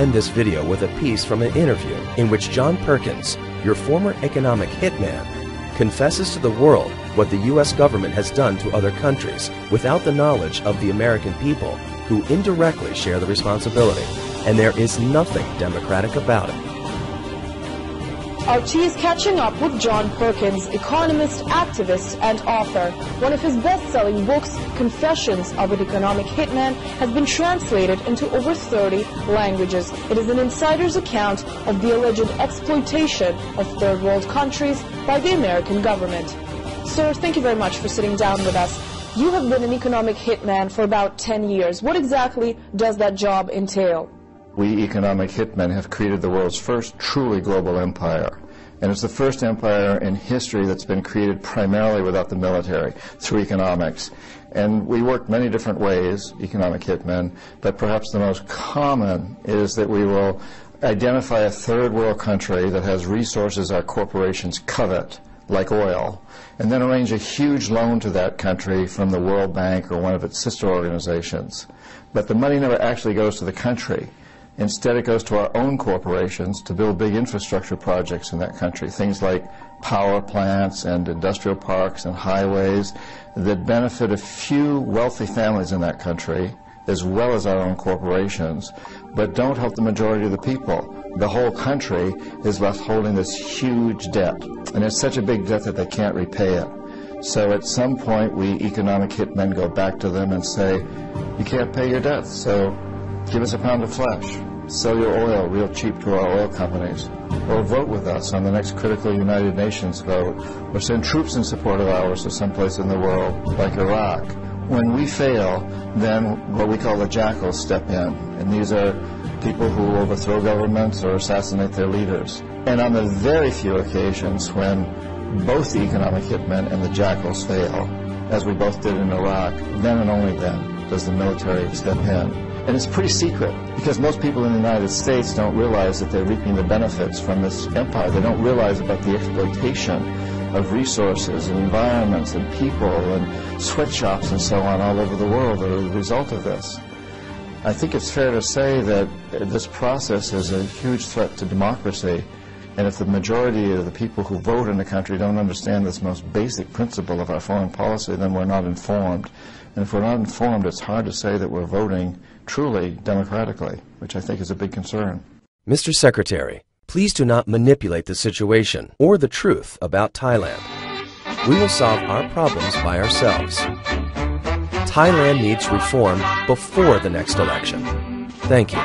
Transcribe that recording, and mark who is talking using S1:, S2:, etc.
S1: end this video with a piece from an interview in which John Perkins, your former economic hitman, confesses to the world what the U.S. government has done to other countries without the knowledge of the American people who indirectly share the responsibility, and there is nothing democratic about it.
S2: RT is catching up with John Perkins, economist, activist, and author. One of his best-selling books, Confessions of an Economic Hitman, has been translated into over 30 languages. It is an insider's account of the alleged exploitation of third world countries by the American government. Sir, thank you very much for sitting down with us. You have been an economic hitman for about 10 years. What exactly does that job entail?
S3: We economic hitmen have created the world's first truly global empire. And it's the first empire in history that's been created primarily without the military, through economics. And we work many different ways, economic hitmen, but perhaps the most common is that we will identify a third world country that has resources our corporations covet, like oil, and then arrange a huge loan to that country from the World Bank or one of its sister organizations. But the money never actually goes to the country. Instead, it goes to our own corporations to build big infrastructure projects in that country, things like power plants and industrial parks and highways that benefit a few wealthy families in that country, as well as our own corporations, but don't help the majority of the people. The whole country is left holding this huge debt, and it's such a big debt that they can't repay it. So at some point, we economic hitmen go back to them and say, you can't pay your debts, so give us a pound of flesh. Sell your oil real cheap to our oil companies. Or vote with us on the next critical United Nations vote. Or send troops in support of ours to someplace in the world, like Iraq. When we fail, then what we call the jackals step in. And these are people who overthrow governments or assassinate their leaders. And on the very few occasions when both the economic hitmen and the jackals fail, as we both did in Iraq, then and only then does the military step in. And it's pretty secret, because most people in the United States don't realize that they're reaping the benefits from this empire. They don't realize about the exploitation of resources and environments and people and sweatshops and so on all over the world that are the result of this. I think it's fair to say that this process is a huge threat to democracy, and if the majority of the people who vote in the country don't understand this most basic principle of our foreign policy, then we're not informed. And if we're not informed, it's hard to say that we're voting truly democratically, which I think is a big concern.
S1: Mr. Secretary, please do not manipulate the situation or the truth about Thailand. We will solve our problems by ourselves. Thailand needs reform before the next election. Thank you.